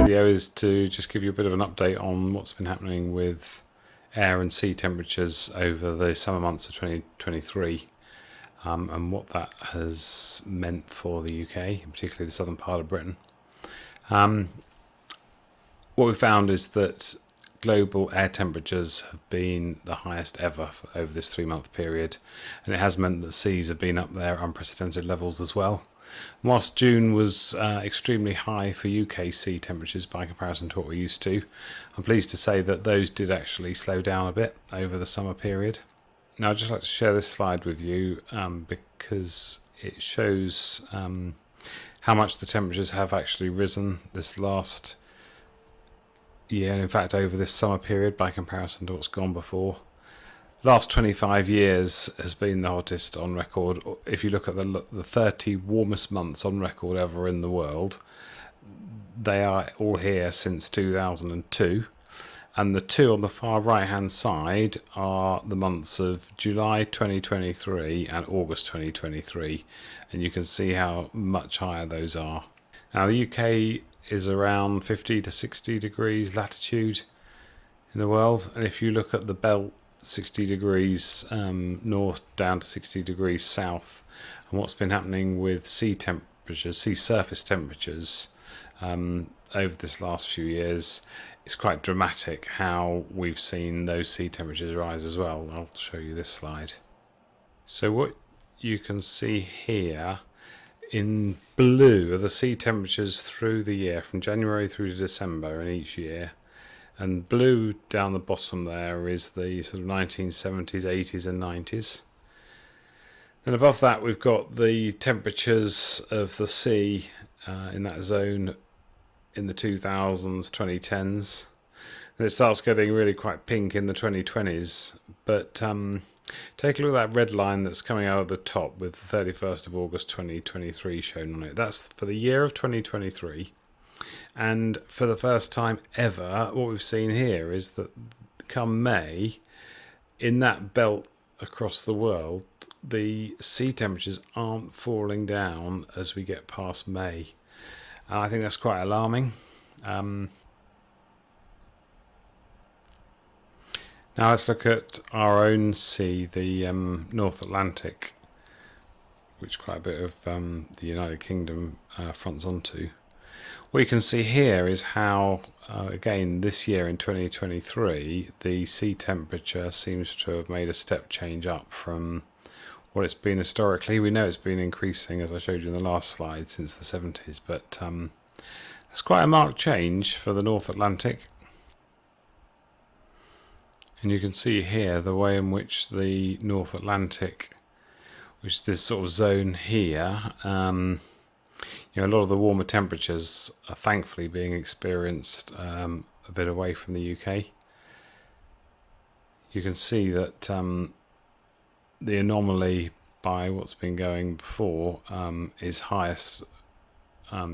video is to just give you a bit of an update on what's been happening with air and sea temperatures over the summer months of 2023 and what that has meant for the UK, particularly the southern part of Britain. What we found is that global air temperatures have been the highest ever over this 3-month period, and it has meant that seas have been up there unprecedented levels as well. Whilst June was extremely high for UK sea temperatures by comparison to what we're used to, I'm pleased to say that those did actually slow down a bit over the summer period. Now I'd just like to share this slide with you because it shows how much the temperatures have actually risen this last year, and in fact over this summer period by comparison to what's gone before. Last 25 years has been the hottest on record. If you look at the 30 warmest months on record ever in the world, they are all here since 2002. And the two on the far right hand side are the months of July 2023 and August 2023. And you can see how much higher those are. Now the UK is around 50 to 60 degrees latitude in the world. And if you look at the belt, 60 degrees north down to 60 degrees south, and what's been happening with sea temperatures, sea surface temperatures over this last few years, it's quite dramatic how we've seen those sea temperatures rise as well. I'll show you this slide. So what you can see here in blue are the sea temperatures through the year from January through to December in each year. And blue down the bottom there is the sort of 1970s, 80s and 90s. Then above that we've got the temperatures of the sea in that zone in the 2000s, 2010s. And it starts getting really quite pink in the 2020s. But take a look at that red line that's coming out of the top with the 31st of August 2023 shown on it. That's for the year of 2023. And for the first time ever, what we've seen here is that come May, in that belt across the world, the sea temperatures aren't falling down as we get past May. And I think that's quite alarming. Now let's look at our own sea, the North Atlantic, which quite a bit of the United Kingdom fronts onto. What you can see here is how, again, this year in 2023, the sea temperature seems to have made a step change up from what it's been historically. We know it's been increasing, as I showed you in the last slide, since the 70s, but that's quite a marked change for the North Atlantic. And you can see here the way in which the North Atlantic, which is this sort of zone here, a lot of the warmer temperatures are thankfully being experienced a bit away from the UK. You can see that the anomaly by what's been going before is highest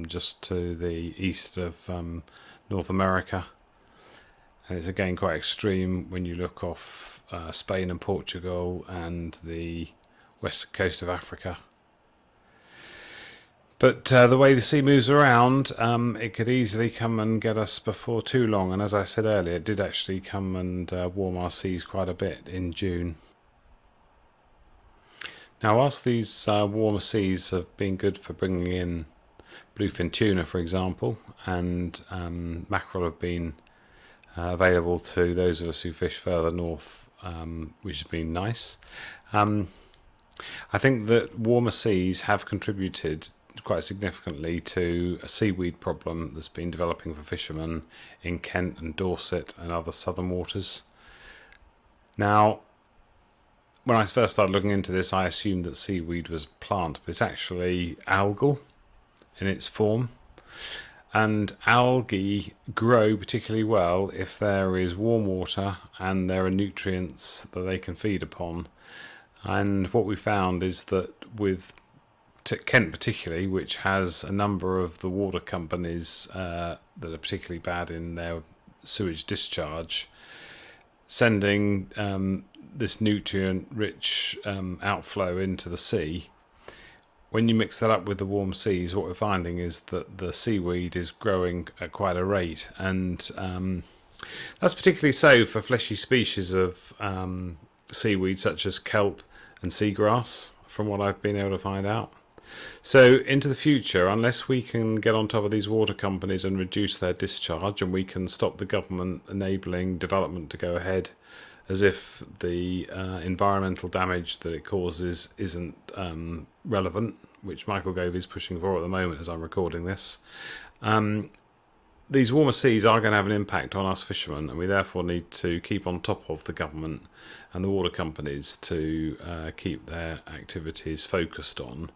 just to the east of North America. And it's again quite extreme when you look off Spain and Portugal and the west coast of Africa. But the way the sea moves around, it could easily come and get us before too long. And as I said earlier, it did actually come and warm our seas quite a bit in June. Now, whilst these warmer seas have been good for bringing in bluefin tuna, for example, and mackerel have been available to those of us who fish further north, which has been nice, I think that warmer seas have contributed quite significantly to a seaweed problem that's been developing for fishermen in Kent and Dorset and other southern waters. Now, when I first started looking into this, I assumed that seaweed was a plant, but it's actually algal in its form. And algae grow particularly well if there is warm water and there are nutrients that they can feed upon. And what we found is that with Kent particularly, which has a number of the water companies that are particularly bad in their sewage discharge, sending this nutrient-rich outflow into the sea, when you mix that up with the warm seas, what we're finding is that the seaweed is growing at quite a rate, and that's particularly so for fleshy species of seaweed such as kelp and seagrass, from what I've been able to find out. So into the future, unless we can get on top of these water companies and reduce their discharge, and we can stop the government enabling development to go ahead as if the environmental damage that it causes isn't relevant, which Michael Gove is pushing for at the moment as I'm recording this, these warmer seas are going to have an impact on us fishermen, and we therefore need to keep on top of the government and the water companies to keep their activities focused on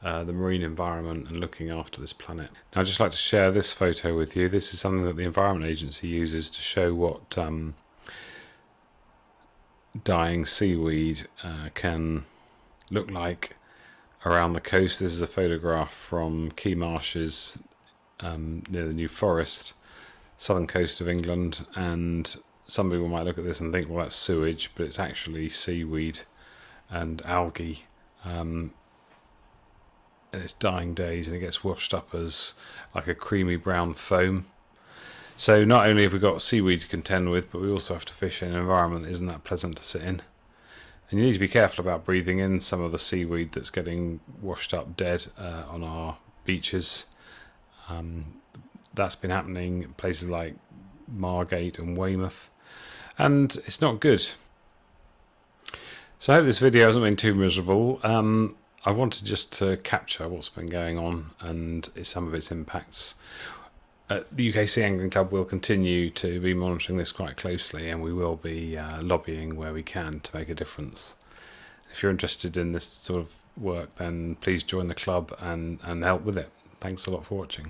the marine environment and looking after this planet. Now, I'd just like to share this photo with you. This is something that the Environment Agency uses to show what dying seaweed can look like around the coast. This is a photograph from Key Marshes near the New Forest, southern coast of England, and some people might look at this and think, well, that's sewage, but it's actually seaweed and algae, and it's dying days, and it gets washed up as like a creamy brown foam. So not only have we got seaweed to contend with, but we also have to fish in an environment that isn't that pleasant to sit in. And you need to be careful about breathing in some of the seaweed that's getting washed up dead on our beaches. That's been happening in places like Margate and Weymouth, and it's not good. So I hope this video hasn't been too miserable. I wanted just to capture what's been going on and some of its impacts. The UK Sea Angling Club will continue to be monitoring this quite closely, and we will be lobbying where we can to make a difference. If you're interested in this sort of work, then please join the club and help with it. Thanks a lot for watching.